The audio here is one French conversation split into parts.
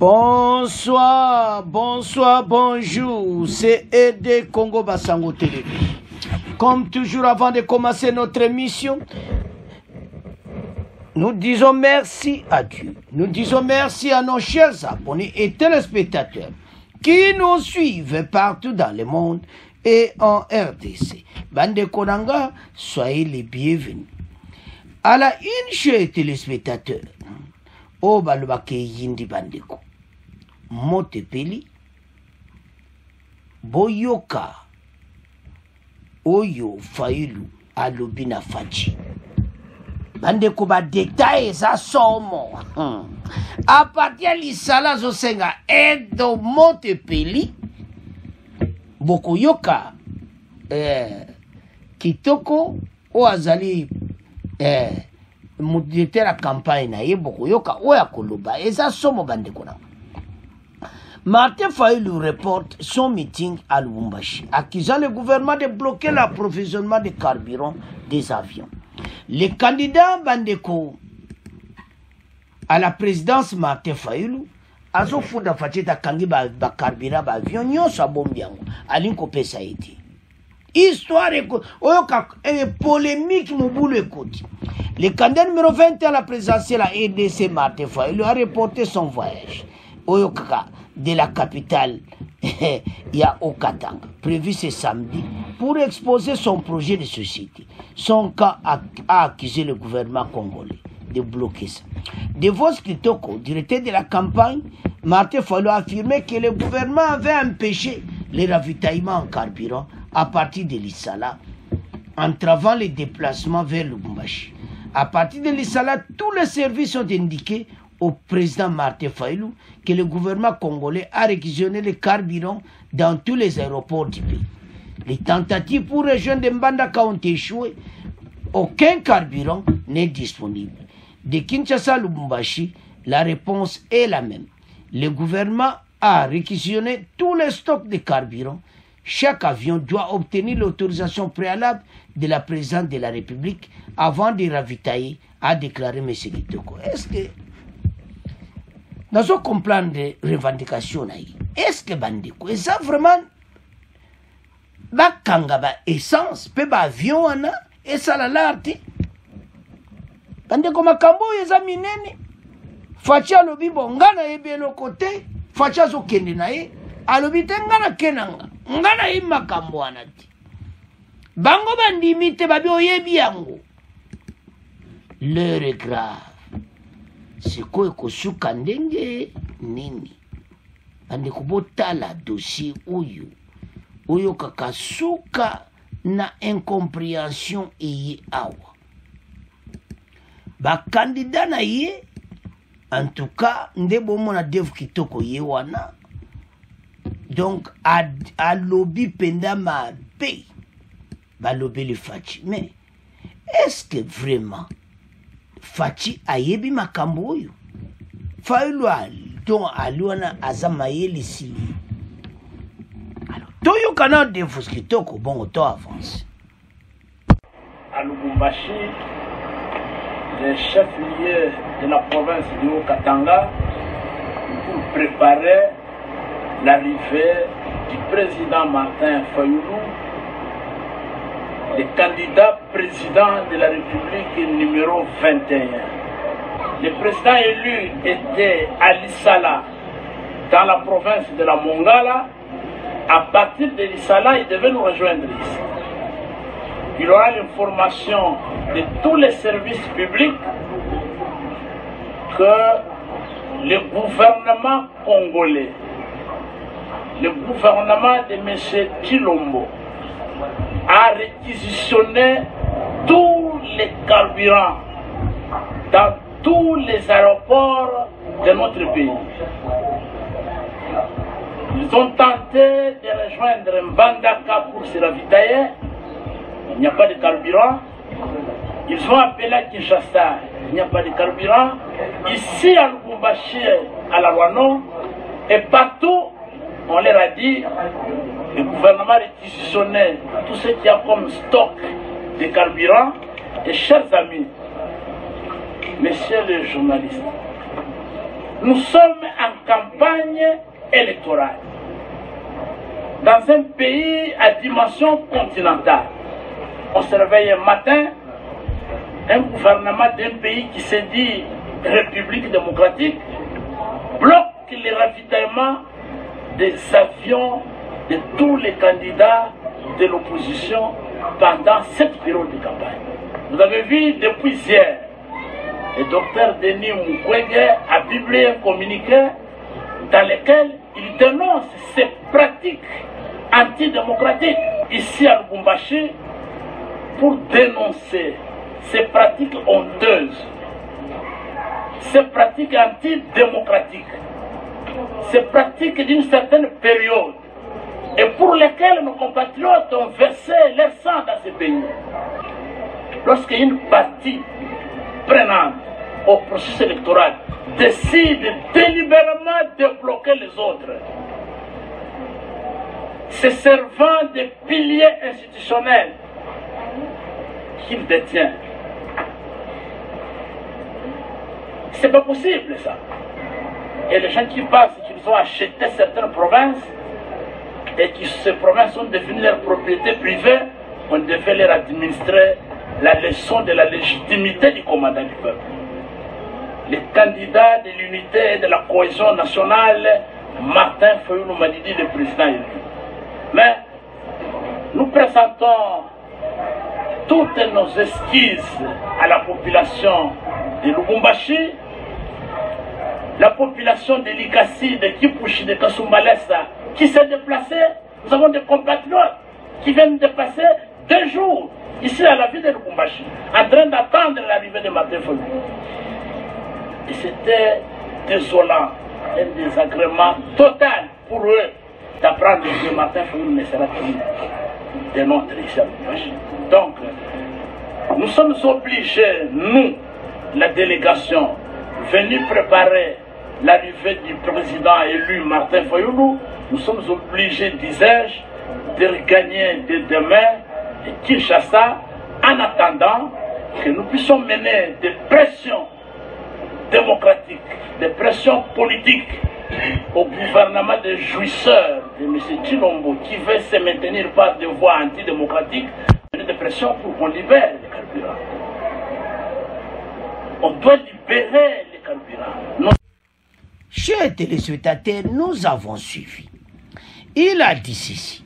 Bonsoir, bonsoir, bonjour, c'est Aidé Congo Basango Télé. Comme toujours avant de commencer notre émission, nous disons merci à Dieu. Nous disons merci à nos chers abonnés et téléspectateurs qui nous suivent partout dans le monde et en RDC. Bande Konanga, soyez les bienvenus. À la une, chers téléspectateurs, o balubake yindi bandeko motepeli boyoka oyo Fayulu alobi na fachi bandeko ba détail za somo a partir lisala zo senga edo motepeli bokoyoka kitoko o azali directeur la campagne na ye bokoyoka oya koloba eza somo bandeko na Martin Fayulu reporte son meeting à Lubumbashi, accusant le gouvernement de bloquer l'approvisionnement de carburant des avions. Les candidats bandeko à la présidence Martin Fayulu azo funda facheta kangi ba carburant ba avion nyonso abombiango alinko pesa eti histoire oyoka polémique mobulu ekoti. Le candidat numéro 20 à la présidentielle à EDC Martin Fayulu a reporté son voyage Oyokaka de la capitale ya Okatanga, prévu ce samedi, pour exposer son projet de société. Son cas a accusé le gouvernement congolais de bloquer ça. De Vos Kitoko, directeur de la campagne, Martin Fayulu a affirmé que le gouvernement avait empêché les ravitaillements en carburant à partir de l'Issala, entravant les déplacements vers Lubumbashi. À partir de l'Issala, tous les services ont indiqué au président Martin Fayulu que le gouvernement congolais a réquisitionné le carburant dans tous les aéroports du pays. Les tentatives pour rejoindre Mbandaka ont échoué. Aucun carburant n'est disponible. De Kinshasa à Lubumbashi, la réponse est la même. Le gouvernement a réquisitionné tous les stocks de carburant. Chaque avion doit obtenir l'autorisation préalable de la présidente de la République avant de ravitailler, a déclaré M. Kitoko. Est-ce que nous allons comprendre les revendications? Est-ce que bandeko et ça vraiment bakanga ba essence pe ba avion ana et ça la larte bandeko makambo eza minene fachi alobi bongana yebelo côté fachi zo kende na ye alobi tengana kenanga ngana yi makambo ana ti bango bandimite babi oyebi yango. L'heure est grave. C'est quoi kosuka ndenge nini bandeko botala dossier oyo kakasuka na incompréhension eye awa ba candidat na ye en tout cas nde bomona Dev Kitoko ye wana donc a lobby penda mabe ba lobby le Fachi. Mais est-ce que vraiment Fachi ayebi makambo oyo Fayulu donc aluana azama yelisi alors toyo kana de Vos Kitoko bon auto avance à Lubumbashi, le chef-lieu de la province de Haut-Katanga, pour préparer l'arrivée du président Martin Fayulu, le candidat président de la République numéro 21. Le président élu était à l'Issala, dans la province de la Mongala. À partir de l'Issala, il devait nous rejoindre ici. Il aura l'information de tous les services publics que le gouvernement congolais, le gouvernement de M. Chilombo, a réquisitionné tous les carburants dans tous les aéroports de notre pays. Ils ont tenté de rejoindre Mbandaka pour se ravitailler. Il n'y a pas de carburant. Ils ont appelé à Kinshasa. Il n'y a pas de carburant. Ici à Lubumbashi, à la Rwano, et partout, on leur a dit, le gouvernement réquisitionnait tout ce qu'il y a comme stock de carburant. Et chers amis, messieurs les journalistes, Nous sommes en campagne électorale. Dans un pays à dimension continentale. On se réveille un matin, un gouvernement d'un pays qui se dit République démocratique bloque les ravitaillements des avions de tous les candidats de l'opposition pendant cette période de campagne. Vous avez vu depuis hier, le docteur Denis Mukwege a publié un communiqué dans lequel il dénonce ces pratiques antidémocratiques ici à Lubumbashi pour dénoncer ces pratiques honteuses, ces pratiques antidémocratiques, ces pratiques d'une certaine période et pour lesquelles nos compatriotes ont versé leur sang dans ce pays. Lorsqu'une partie prenante au processus électoral décide délibérément de bloquer les autres, se servant des piliers institutionnels qu'il détient, c'est pas possible ça. Et les gens qui pensent qu'ils ont acheté certaines provinces et que ces provinces sont devenues leur propriété privée, on devait leur administrer la leçon de la légitimité du commandant du peuple. Les candidats de l'unité et de la cohésion nationale, Martin Fayulu Madidi, le président élu. Mais nous présentons toutes nos esquisses à la population de Lubumbashi, la population de Likasi, de Kipushi, de Kasumbalesa, qui s'est déplacée. Nous avons des compatriotes qui viennent de passer 2 jours ici à la ville de Lubumbashi, en train d'attendre l'arrivée de Martin Fayulu. Et c'était désolant, un désagrément total pour eux d'apprendre que Martin Fayulu ne sera plus de notre ici à Lubumbashi. Donc, nous sommes obligés, nous, la délégation, venus préparer l'arrivée du président élu Martin Fayulu, nous sommes obligés, disais-je, de regagner dès demain Kinshasa en attendant que nous puissions mener des pressions démocratiques, des pressions politiques au gouvernement des jouisseurs de M. Chilombo qui veut se maintenir par des voies antidémocratiques, des pressions pour qu'on libère les carburants. On doit libérer les carburants. Chers téléspectateurs, nous avons suivi. Il a dit ceci.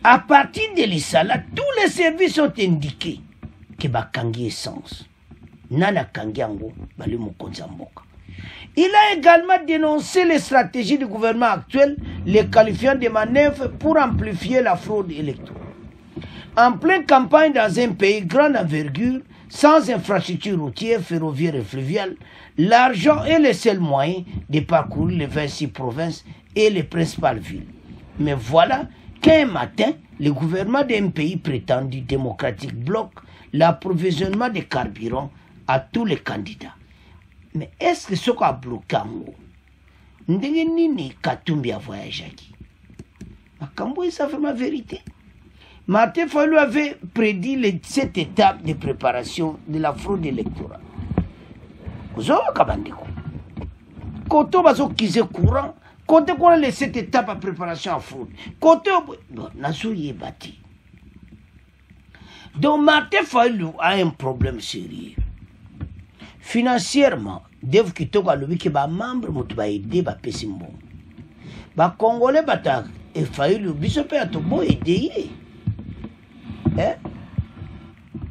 À partir de l'Issala, tous les services ont indiqué que Bakangi essence. Nana Kangiango, Bali Mokonzamboka. Il a également dénoncé les stratégies du gouvernement actuel, les qualifiant de manœuvres pour amplifier la fraude électorale. En pleine campagne dans un pays grande envergure, sans infrastructure routière, ferroviaire et fluviale, l'argent est le seul moyen de parcourir les 26 provinces et les principales villes. Mais voilà qu'un matin, le gouvernement d'un pays prétendu démocratique bloque l'approvisionnement de carburant à tous les candidats. Mais est-ce que ce qu'a bloqué ndenge nini Katumbi a voyagé qui? Makambo, ça fait ma vérité. Martin Fayulu avait prédit cette étape de préparation de la fraude électorale. Vous avez kabandiko. Quand on va s'occuper courant, quand on a cette étape de préparation à fraude, quand on a bâti. Donc Martin Fayulu a un problème sérieux. Financièrement, dev kitoka lobi ke ba membre mutu ba aider ba pesimbo. Ba congolais bata e Fayulu biso pe atobo aider.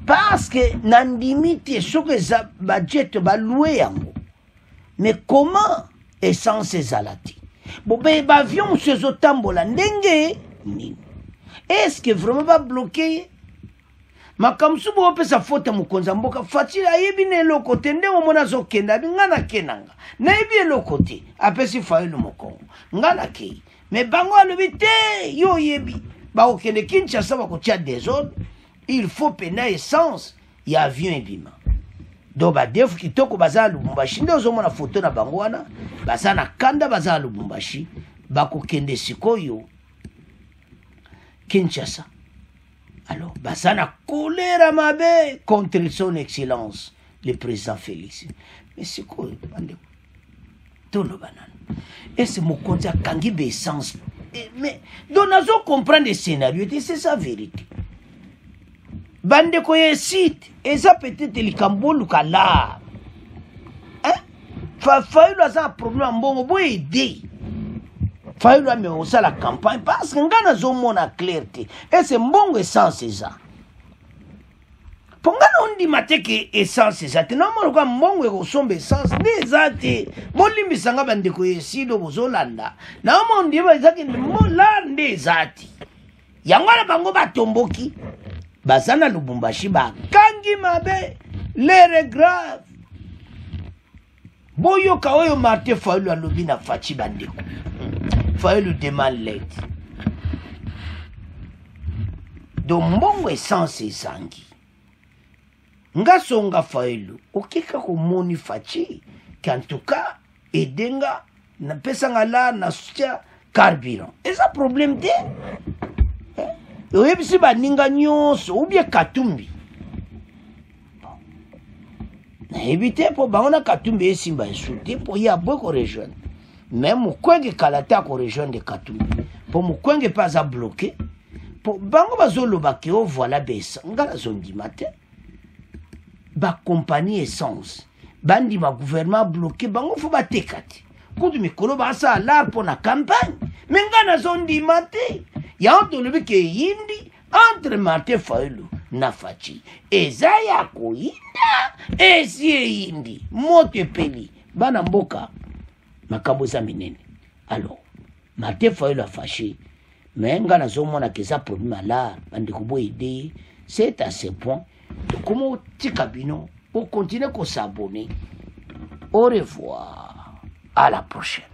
Parce que nandimiti soke za budget ba loué yango. Mais comment essence ezalati? Bo ba avion se zotambola ndenge nini? Est-ce que vraiment ba bloquer? Makamsubu ope sa faute mukonza mboka fatili ayebi ne lokote nde omona zokenda ngana kenanga na yebi lokote apesi Fayulu mokongo ngana ke mais bango alobi te yo yebi ba okende Kinshasa ba kotia désordre il faut pena essence ya avion ebima do ba defu kitoko baza Lubumbashi nde ozomona photo na bango wana baza na kanda baza Lubumbashi ba kokende sikoyo Kinshasa. Alors, Basana colère mabe contre son excellence, le président Félix. Mais c'est quoi? toloba nani ese mokonzi akangi ba essence mais donc nazo comprendre le scénario c'est sa vérité bandeko ya site eza peut-être likambo lukala Fayulu aza problème mbongo bo aider Fayulu ame osala campagne parce que ngana zomona clarté et c'est mbongo essence eza pongana ondi mateke essence eza te nomona kwa mbongo ekosomba essence nde eza te bolimbisanga bandeko yesido bozolanda na omondi bazaki mola nde eza te yango wana bango batomboki baza na Lubumbashi bakangi mabe lere grave boyoka oyo Martin Fayulu alobi na faci bandeko Fayulu demande l'aide donc mbongo essence ezangi nga songa Fayulu okeka komoni faci en tout cas edenga na pesanga la na soutien carburant eza problème te oyebisi baninga nyonso ou bien Katumbi nayebi te mpo bango na Katumbi esimba esu te mpo ye abwe korejoindre mais mokwenge kala te akorejoindre Katumbi mpo mokwenge mpe aza bloqué mpo bango bazoloba ke o voilà besa nga nazondima te bacompagnie essence bandima gouvernement bloqué bango fo bateka te kutu mikolo basala lar mpo na campagne me nga nazondima te yango tolobi ke yindi entre Martin Fayulu na faci eza ya koyinda esi eyindi moto epeli bana mboka makambo eza minene alors Martin Fayulu afashe mais nga nazomona ke eza problème alar bandeko boyede c'est à ce point tokoma otika bino okontinue kosabone au revoir à la prochaine.